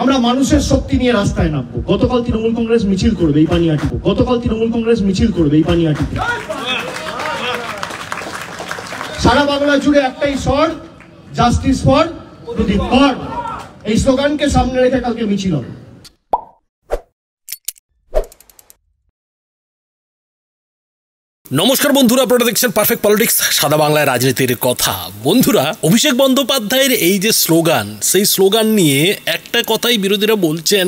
আমরা মানুষের শক্তি নিয়ে রাস্তায় নামবো। গতকাল তৃণমূল কংগ্রেস মিছিল করবে এই পানিহাটিতে, সারা বাংলা জুড়ে একটাই স্বর, জাস্টিস ফর প্রদীপ কর। এই স্লোগানকে সামনে রেখে কালকে মিছিল হবে। নমস্কার বন্ধুরা, আপনারা দেখছেন পারফেক্ট পলিটিক্স, সাদা বাংলায় রাজনীতির কথা। বন্ধুরা, অভিষেক বন্দ্যোপাধ্যায়ের এই যে স্লোগান, সেই স্লোগান নিয়ে একটা কথাই বিরোধীরা বলছেন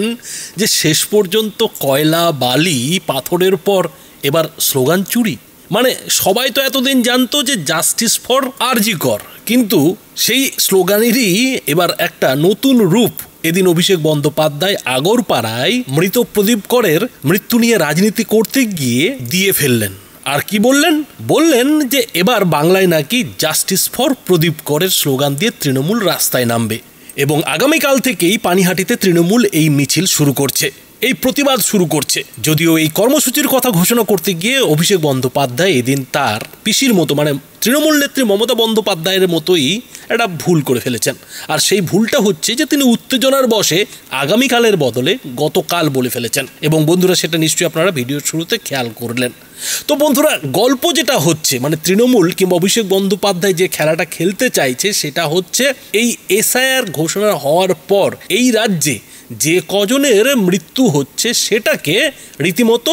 যে শেষ পর্যন্ত কয়লা, বালি, পাথরের পর এবার স্লোগান চুরি। মানে সবাই তো এতদিন জানতো যে জাস্টিস ফর আরজি কর, কিন্তু সেই স্লোগানেরই এবার একটা নতুন রূপ এদিন অভিষেক বন্দ্যোপাধ্যায় আগরপাড়ায় মৃত প্রদীপ করের মৃত্যু নিয়ে রাজনীতি করতে গিয়ে দিয়ে ফেললেন। আর কি বললেন যে এবার বাংলায় নাকি জাস্টিস ফর প্রদীপ করের স্লোগান দিয়ে তৃণমূল রাস্তায় নামবে এবং আগামীকাল থেকেই পানিহাটিতে তৃণমূল এই মিছিল শুরু করছে, এই প্রতিবাদ শুরু করছে। যদিও এই কর্মসূচির কথা ঘোষণা করতে গিয়ে অভিষেক বন্দ্যোপাধ্যায় এদিন তার পিসির মতো, মানে তৃণমূল নেত্রী মমতা বন্দ্যোপাধ্যায়ের মতোই একটা ভুল করে ফেলেছেন। আর সেই ভুলটা হচ্ছে যে তিনি উত্তেজনার বশে আগামীকালের বদলে গতকাল বলে ফেলেছেন। এবং বন্ধুরা, সেটা নিশ্চয়ই আপনারা ভিডিওর শুরুতে খেয়াল করলেন। তো বন্ধুরা, গল্প যেটা হচ্ছে, মানে তৃণমূল কিংবা অভিষেক বন্দ্যোপাধ্যায় যে খেলাটা খেলতে চাইছে সেটা হচ্ছে এই এসআইআর ঘোষণা হওয়ার পর এই রাজ্যে যে কজনের মৃত্যু হচ্ছে সেটাকে রীতিমতো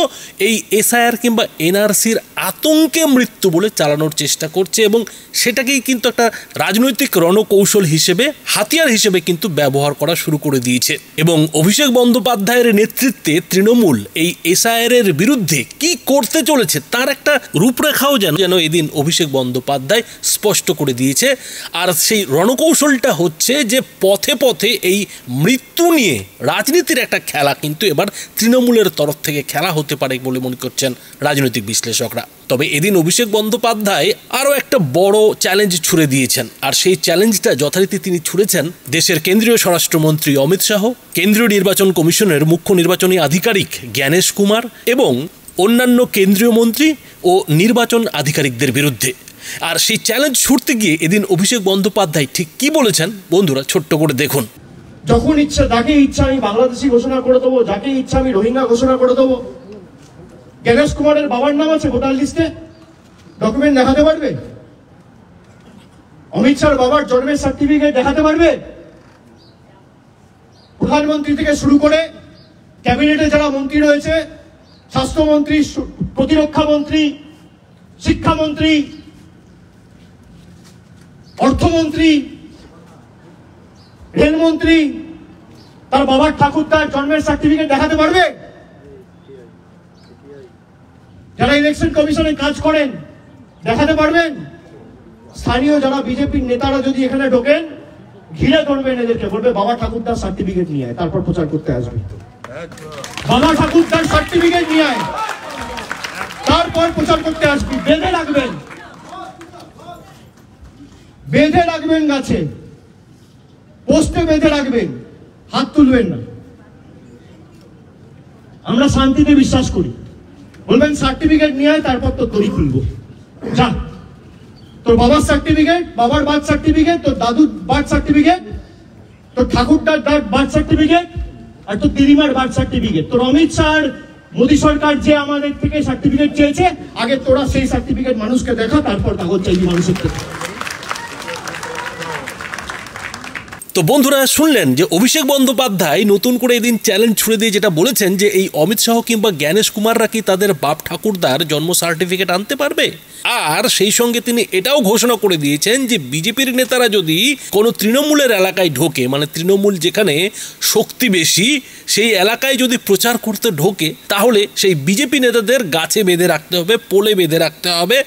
এই এসআইআর কিংবা এনআরসির আতঙ্কে মৃত্যু বলে চালানোর চেষ্টা করছে এবং সেটাকেই কিন্তু একটা রাজনৈতিক রণকৌশল হিসেবে, হাতিয়ার হিসেবে কিন্তু ব্যবহার করা শুরু করে দিয়েছে। এবং অভিষেক বন্দ্যোপাধ্যায়ের নেতৃত্বে তৃণমূল এই এসআইআর এর বিরুদ্ধে কি করতে চলেছে তার একটা রূপরেখাও যেন এদিন অভিষেক বন্দ্যোপাধ্যায় স্পষ্ট করে দিয়েছে। আর সেই রণকৌশলটা হচ্ছে যে পথে পথে এই মৃত্যু নিয়ে রাজনীতির একটা খেলা কিন্তু এবার তৃণমূলের তরফ থেকে খেলা হতে পারে বলে মনে করছেন রাজনৈতিক বিশ্লেষকরা। তবে এদিন অভিষেক বন্দ্যোপাধ্যায় আরও একটা বড় চ্যালেঞ্জ ছুড়ে দিয়েছেন, আর সেই চ্যালেঞ্জটা যথারীতি তিনি ছুড়েছেন দেশের কেন্দ্রীয় স্বরাষ্ট্রমন্ত্রী অমিত শাহ, কেন্দ্রীয় নির্বাচন কমিশনের মুখ্য নির্বাচনী আধিকারিক জ্ঞানেশ কুমার এবং অন্যান্য কেন্দ্রীয় মন্ত্রী ও নির্বাচন আধিকারিকদের বিরুদ্ধে। আর সেই চ্যালেঞ্জ ছুড়তে গিয়ে এদিন অভিষেক বন্দ্যোপাধ্যায় ঠিক কি বলেছেন বন্ধুরা, ছোট্ট করে দেখুন। যখন ইচ্ছা, যাকে ইচ্ছা আমি বাংলাদেশি ঘোষণা করে দেবো, যাকে ইচ্ছা আমি রোহিঙ্গা ঘোষণা করে দেবো। জ্ঞানেশ কুমারের বাবার নাম আছে ভোটার লিস্টে, ডকুমেন্ট দেখাতে পারবে? অমিত শাহর বাবার জন্মের সার্টিফিকেট দেখাতে পারবে? প্রধানমন্ত্রী থেকে শুরু করে ক্যাবিনেটে যারা মন্ত্রী রয়েছে, স্বাস্থ্যমন্ত্রী, প্রতিরক্ষা মন্ত্রী, শিক্ষামন্ত্রী, অর্থমন্ত্রী, রেলমন্ত্রী, তার বাবার ঠাকুরদার জন্মের সার্টিফিকেট দেখাতে পারবে? যারা ইলেকশন কমিশনে কাজ করেন দেখাতে পারবেন? স্থানীয় যারা বিজেপির নেতারা যদি এখানে ঢোকেন, ঘিরে ধরবেন এদেরকে, বলবে বাবা ঠাকুরদার সার্টিফিকেট নিয়ে আয়, তারপর প্রচার করতে আসবে। বাবা ঠাকুরদার সার্টিফিকেট নিয়ে আয়, তারপর প্রচার করতে আসবি। বেঁধে রাখবেন গাছে, পোস্টে বেঁধে রাখবেন, হাত তুলবেন না। আমরা শান্তিতে বিশ্বাস করি। বলবেন সার্টিফিকেট নিয়ে আয়, তারপর তো দড়ি খুলবো। যা, তোর বাবার সার্টিফিকেট, বাবার বার্থ সার্টিফিকেট, তোর দাদুর বার্থ সার্টিফিকেট, তোর ঠাকুরদার বার্থ সার্টিফিকেট, আর তোর দিদিমার বার্থ সার্টিফিকেট। তোর অমিত শাহ, মোদী সরকার যে আমাদের থেকে সার্টিফিকেট চেয়েছে, আগে তোরা সেই সার্টিফিকেট মানুষকে দেখা, তারপর কাগজ চাইবি মানুষের থেকে। তো বন্ধুরা, শুনলেন যে অভিষেক বন্দ্যোপাধ্যায় নতুন করে এদিন চ্যালেঞ্জ ছুড়ে দিয়ে যেটা বলেছেন যে এই অমিত শাহ কিংবা জ্ঞানেশ কুমাররা কি তাদের বাপ ঠাকুরদার জন্ম সার্টিফিকেট আনতে পারবে? আর সেই সঙ্গে তিনি এটাও ঘোষণা করে দিয়েছেন যে বিজেপির নেতারা যদি কোনো তৃণমূলের এলাকায় ঢোকে, মানে তৃণমূল যেখানে শক্তি বেশি, সেই এলাকায় যদি প্রচার করতে ঢোকে, তাহলে সেই বিজেপি নেতাদের গাছে বেঁধে রাখতে হবে, পোলে বেঁধে রাখতে হবে।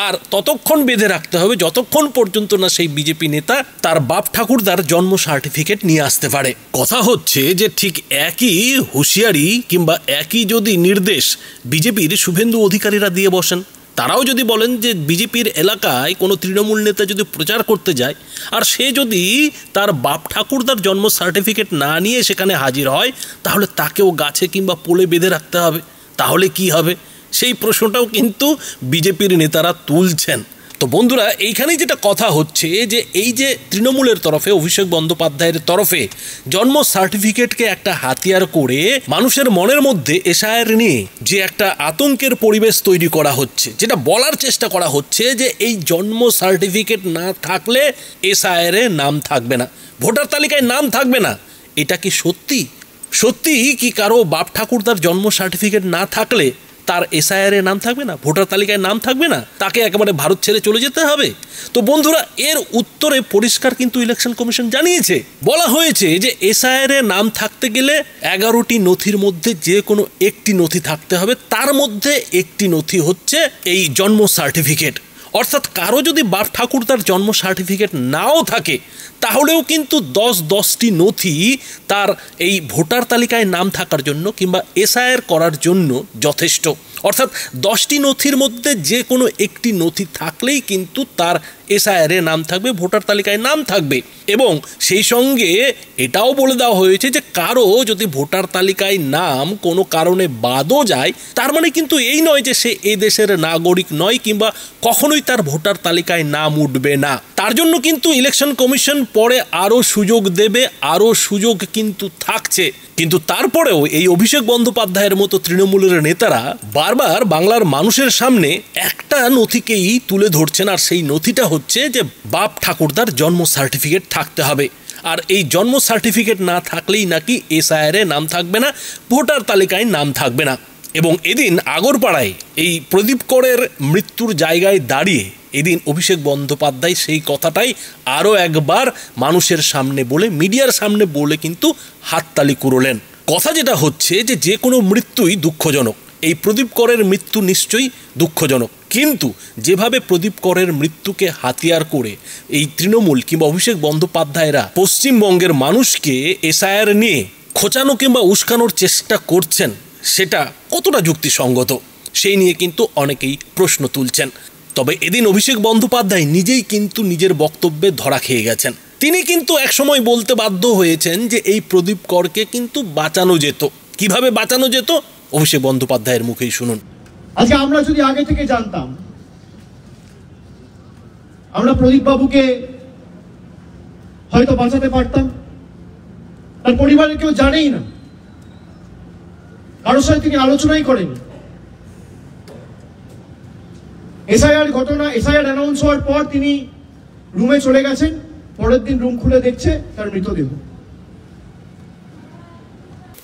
আর ততক্ষণ বেঁধে রাখতে হবে যতক্ষণ পর্যন্ত না সেই বিজেপি নেতা তার বাপ ঠাকুরদার জন্ম সার্টিফিকেট নিয়ে আসতে পারে। কথা হচ্ছে যে ঠিক একই হুঁশিয়ারি কিংবা একই যদি নির্দেশ বিজেপির শুভেন্দু অধিকারীরা দিয়ে বসেন, তারাও যদি বলেন যে বিজেপির এলাকায় কোনো তৃণমূল নেতা যদি প্রচার করতে যায় আর সে যদি তার বাপ ঠাকুরদার জন্ম সার্টিফিকেট না নিয়ে সেখানে হাজির হয়, তাহলে তাকেও গাছে কিংবা পোলে বেঁধে রাখতে হবে। তাহলে কি হবে? সেই প্রশ্নটাও কিন্তু বিজেপির নেতারা তুলছেন। তো বন্ধুরা, এইখানেই যেটা কথা হচ্ছে যে এই যে তৃণমূলের তরফে, অভিষেক বন্দ্যোপাধ্যায়ের তরফে জন্ম সার্টিফিকেটকে একটা হাতিয়ার করে মানুষের মনের মধ্যে এসআইআর নিয়ে যে একটা আতঙ্কের পরিবেশ তৈরি করা হচ্ছে, যেটা বলার চেষ্টা করা হচ্ছে যে এই জন্ম সার্টিফিকেট না থাকলে এসআইআর এ নাম থাকবে না, ভোটার তালিকায় নাম থাকবে না। এটা কি সত্যি? সত্যি কি কারো বাপ ঠাকুরদার জন্ম সার্টিফিকেট না থাকলে তার এসআইআর এ নাম থাকবে না, ভোটার তালিকায় নাম থাকবে না, তাকে একেবারে ভারত ছেড়ে চলে যেতে হবে? তো বন্ধুরা, এর উত্তরে পরিষ্কার কিন্তু ইলেকশন কমিশন জানিয়েছে। বলা হয়েছে যে এসআইআর এ নাম থাকতে গেলে 11টি নথির মধ্যে যে কোনো একটি নথি থাকতে হবে, তার মধ্যে একটি নথি হচ্ছে এই জন্ম সার্টিফিকেট। অর্থাৎ কারো যদি বাপ ঠাকুরদার জন্ম সার্টিফিকেট নাও থাকে তাহলেও কিন্তু 10টি নথি তার এই ভোটার তালিকায় নাম থাকার জন্য কিংবা এসআইআর করার জন্য যথেষ্ট। অর্থাৎ 10টি নথির মধ্যে যে কোনো একটি নথি থাকলেই কিন্তু তার এসআইআর এ নাম থাকবে, ভোটার তালিকায় নাম থাকবে। এবং সেই সঙ্গে এটাও বলে দেওয়া হয়েছে যে কারো যদি ভোটার তালিকায় নাম কোনো কারণে বাদও যায়, তার মানে কিন্তু এই নয় যে সে এই দেশের নাগরিক নয় কিংবা কখনোই তার ভোটার তালিকায় নাম উঠবে না। তার জন্য কিন্তু ইলেকশন কমিশন পরে আরও সুযোগ দেবে, আরও সুযোগ কিন্তু থাকছে। কিন্তু তারপরেও এই অভিষেক বন্দ্যোপাধ্যায়ের মতো তৃণমূলের নেতারা বারবার বাংলার মানুষের সামনে একটা নথিকেই তুলে ধরছেন, আর সেই নথিটা হচ্ছে যে বাপ ঠাকুরদার জন্ম সার্টিফিকেট থাকতে হবে। আর এই জন্ম সার্টিফিকেট না থাকলেই নাকি এসআইআর এ নাম থাকবে না, ভোটার তালিকায় নাম থাকবে না। এবং এদিন আগরপাড়ায় এই প্রদীপ করের মৃত্যুর জায়গায় দাঁড়িয়ে এদিন অভিষেক বন্দ্যোপাধ্যায় সেই কথাটাই আরও একবার মানুষের সামনে বলে, মিডিয়ার সামনে বলে কিন্তু হাততালি কুড়োলেন। কথা যেটা হচ্ছে যে কোনো মৃত্যুই দুঃখজনক, এই প্রদীপ করের মৃত্যু নিশ্চয়ই দুঃখজনক, কিন্তু যেভাবে প্রদীপ করের মৃত্যুকে হাতিয়ার করে এই তৃণমূল কিংবা অভিষেক বন্দ্যোপাধ্যায়রা পশ্চিমবঙ্গের মানুষকে এসআইআর নিয়ে খোঁচানো কিংবা উস্কানোর চেষ্টা করছেন, সেটা কতটা যুক্তিসঙ্গত সেই নিয়ে কিন্তু অনেকেই প্রশ্ন তুলছেন। তবে এদিন অভিষেক বন্দ্যোপাধ্যায় নিজেই কিন্তু নিজের বক্তব্যে ধরা খেয়ে গেছেন। তিনি কিন্তু একসময় বলতে বাধ্য হয়েছেন যে এই প্রদীপ করকে কিন্তু বাঁচানো যেত। কিভাবে বাঁচানো যেত অভিষেক বন্দ্যোপাধ্যায়ের মুখেই শুনুন। আজকে আমরা যদি আগে থেকে জানতাম, আমরা প্রদীপ বাবুকে হয়তো বাঁচাতে পারতাম। তার পরিবারের কেউ জানেই না, কারোর সাথে তিনি আলোচনাই করেনি। এসআইআর ঘটনা, এসআইআর অ্যানাউন্স হওয়ার পর তিনি রুমে চলে গেছেন, পরের দিন রুম খুলে দেখছে তার মৃতদেহ।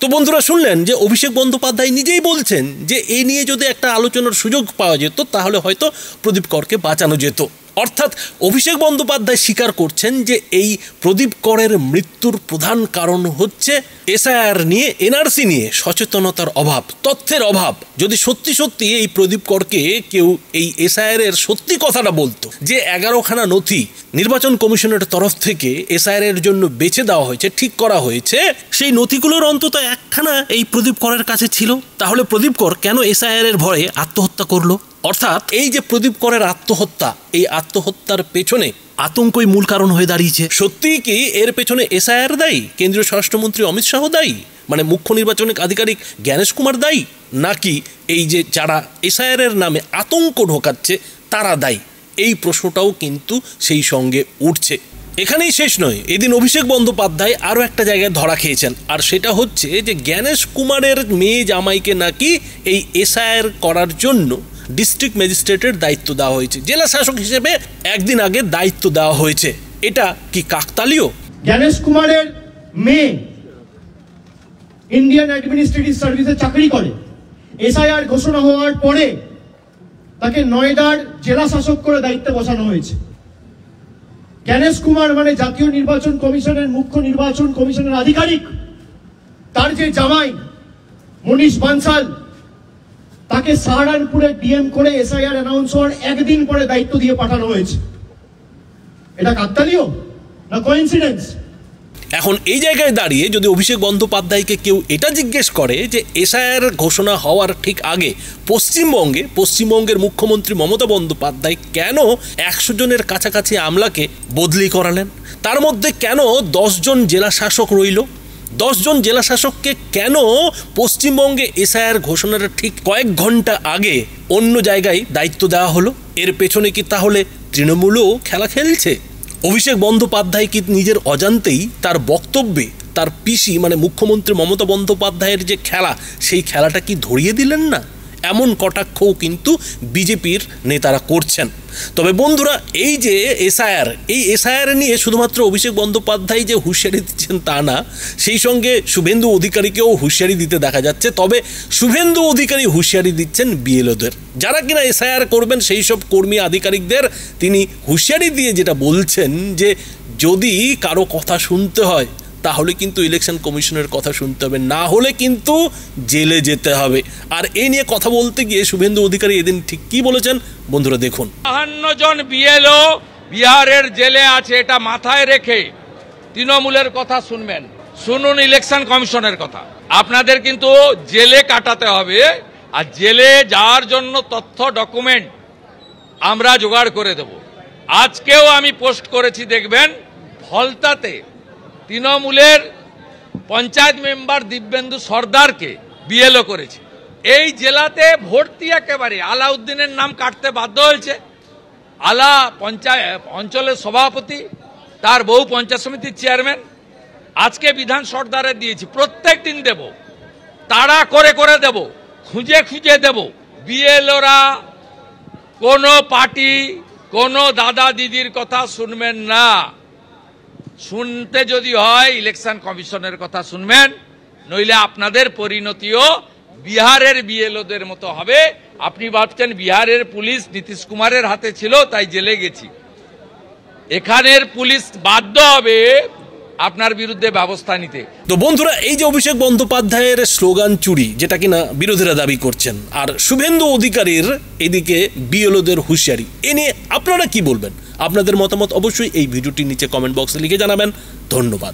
তো বন্ধুরা, শুনলেন যে অভিষেক বন্দ্যোপাধ্যায় নিজেই বলছেন যে এই নিয়ে যদি একটা আলোচনার সুযোগ পাওয়া যেত তাহলে হয়তো প্রদীপ করকে বাঁচানো যেত। অর্থাৎ অভিষেক বন্দ্যোপাধ্যায় স্বীকার করছেন যে এই প্রদীপ করের মৃত্যুর প্রধান কারণ হচ্ছে এসআইআর নিয়ে, এনআরসি নিয়ে সচেতনতার অভাব, তথ্যের অভাব। যদি সত্যি সত্যি এই প্রদীপ করকে কেউ এই এসআইআর এর সত্যি কথাটা বলতো যে 11খানা নথি নির্বাচন কমিশনের তরফ থেকে এসআইআর এর জন্য বেছে দেওয়া হয়েছে, ঠিক করা হয়েছে, সেই নথিগুলোর অন্তত একখানা এই প্রদীপ করের কাছে ছিল, তাহলে প্রদীপ কর কেন এসআইআর এর ভয়ে আত্মহত্যা করলো? অর্থাৎ এই যে প্রদীপ করের আত্মহত্যা, এই আত্মহত্যার পেছনে আতঙ্কই মূল কারণ হয়ে দাঁড়িয়েছে। সত্যিই কি এর পেছনে এসআইআর দায়ী, কেন্দ্রীয় স্বরাষ্ট্রমন্ত্রী অমিত শাহ দায়ী, মানে মুখ্য নির্বাচনিক আধিকারিক জ্ঞানেশ কুমার দায়ী, নাকি এই যে যারা এসআইআর এর নামে আতঙ্ক ঢোকাচ্ছে তারা দায়ী? এই প্রশ্নটাও কিন্তু সেই সঙ্গে উঠছে। এখানেই শেষ নয়, এদিন অভিষেক বন্দ্যোপাধ্যায় আরও একটা জায়গায় ধরা খেয়েছেন, আর সেটা হচ্ছে যে জ্ঞানেশ কুমারের মেয়ে জামাইকে নাকি এই এসআইআর করার জন্য ডিস্ট্রিক্ট ম্যাজিস্ট্রেটের দায়িত্ব দেওয়া হয়েছে, জেলা শাসক হিসেবে একদিন আগে দায়িত্ব দেওয়া হয়েছে। এটা কি কাকতালীয়? জ্ঞানেশ কুমারের মেয়ে ইন্ডিয়ান অ্যাডমিনিস্ট্রেটিভ সার্ভিসে চাকরি করে। এসআইআর ঘোষণা হওয়ার পরে তাকে নয়ডার জেলা শাসক করে দায়িত্বে বসানো হয়েছে। জ্ঞানেশ কুমার মানে জাতীয় নির্বাচন কমিশনের, মুখ্য নির্বাচন কমিশনের আধিকারিক। তার যে জামাই মনীষ বানসাল, তাকে সাহারানপুরে ডিএম করে এসআইআর অ্যানাউন্স হওয়ার একদিন পরে দায়িত্ব দিয়ে পাঠানো হয়েছে। এটা কাকতালীয় না কোইন্সিডেন্স? এখন এই জায়গায় দাঁড়িয়ে যদি অভিষেক বন্দ্যোপাধ্যায়কে কেউ এটা জিজ্ঞেস করে যে এসআইআর ঘোষণা হওয়ার ঠিক আগে পশ্চিমবঙ্গের মুখ্যমন্ত্রী মমতা বন্দ্যোপাধ্যায় কেন 100 জনের কাছাকাছি আমলাকে বদলি করালেন, তার মধ্যে কেন 10 জন জেলা শাসক রইল, 10 জন জেলা শাসককে কেন পশ্চিমবঙ্গে এসআইআর ঘোষণার ঠিক কয়েক ঘন্টা আগে অন্য জায়গায় দায়িত্ব দেওয়া হলো, এর পেছনে কি তাহলে তৃণমূলও খেলা খেলছে? অভিষেক বন্দ্যোপাধ্যায় কি নিজের অজান্তেই তার বক্তব্যে তার পিসি মানে মুখ্যমন্ত্রী মমতা বন্দ্যোপাধ্যায়ের যে খেলা, সেই খেলাটা কি ধরিয়ে দিলেন না? এমন কটাক্ষও কিন্তু বিজেপির নেতারা করছেন। তবে বন্ধুরা, এই যে এসআইআর, এই এসআইআর নিয়ে শুধুমাত্র অভিষেক বন্দ্যোপাধ্যায় যে হুঁশিয়ারি দিচ্ছেন তা না, সেই সঙ্গে শুভেন্দু অধিকারীকেও হুঁশিয়ারি দিতে দেখা যাচ্ছে। তবে শুভেন্দু অধিকারী হুঁশিয়ারি দিচ্ছেন বিএলওদের, যারা কিনা এসআইআর করবেন সেই সব কর্মী আধিকারিকদের তিনি হুঁশিয়ারি দিয়ে যেটা বলছেন যে যদি কারো কথা শুনতে হয় তাহলে কিন্তু ইলেকশন কমিশনের কথা শুনতে হবে, না হলে কিন্তু জেলে যেতে হবে। আর এই নিয়ে কথা বলতে গিয়ে শুভেন্দু অধিকারী এদিন ঠিক কি বলেছেন বন্ধুরা দেখুন। 52 জন বিএলও বিহারের জেলে আছে, এটা মাথায় রেখে তৃণমূলের কথা শুনবেন। শুনুন ইলেকশন কমিশনের কথা। আপনাদের কিন্তু জেলে কাটাতে হবে, আর জেলে যাওয়ার জন্য তথ্য ডকুমেন্ট আমরা জোগাড় করে দেব। আজকেও আমি পোস্ট করেছি, দেখবেন ফলতাতে তৃণমূলের পঞ্চায়েত মেম্বার দিব্যেন্দু সর্দারকে বিএলও করেছে। এই জেলাতে ভর্তি একেবারে আলাউদ্দিনের নাম কাটতে বাধ্য হয়েছে। আলা অঞ্চলের সভাপতি, তার বউ পঞ্চায়েত সমিতির চেয়ারম্যান। আজকে বিধান সর্দারে দিয়েছি, প্রত্যেক দিন দেব, তাড়া করে করে দেব, খুঁজে খুঁজে দেব। বিএলওরা কোনো পার্টি, কোনো দাদা দিদির কথা শুনবেন না। শুনতে যদি হয় ইলেকশন কমিশনের কথা শুনবেন, নইলে আপনাদের পরিণতিও বিহারের বিএলওদের মতো হবে। আপনি ভাবছেন বিহারের পুলিশ নীতিশ কুমারের হাতে ছিল তাই জেলে গেছি, এখানের পুলিশ বাধ্য হবে আপনার বিরুদ্ধে ব্যবস্থা নিতে। তো বন্ধুরা, এই যে অভিষেক বন্দ্যোপাধ্যায়ের স্লোগান চুরি, যেটা কিনা বিরোধীরা দাবি করছেন, আর শুভেন্দু অধিকারীর এদিকে বিএলওদের হুঁশিয়ারি, এ নিয়ে আপনারা কি বলবেন? আপনাদের মতামত অবশ্যই এই ভিডিওটির নিচে কমেন্ট বক্সে লিখে জানাবেন। ধন্যবাদ।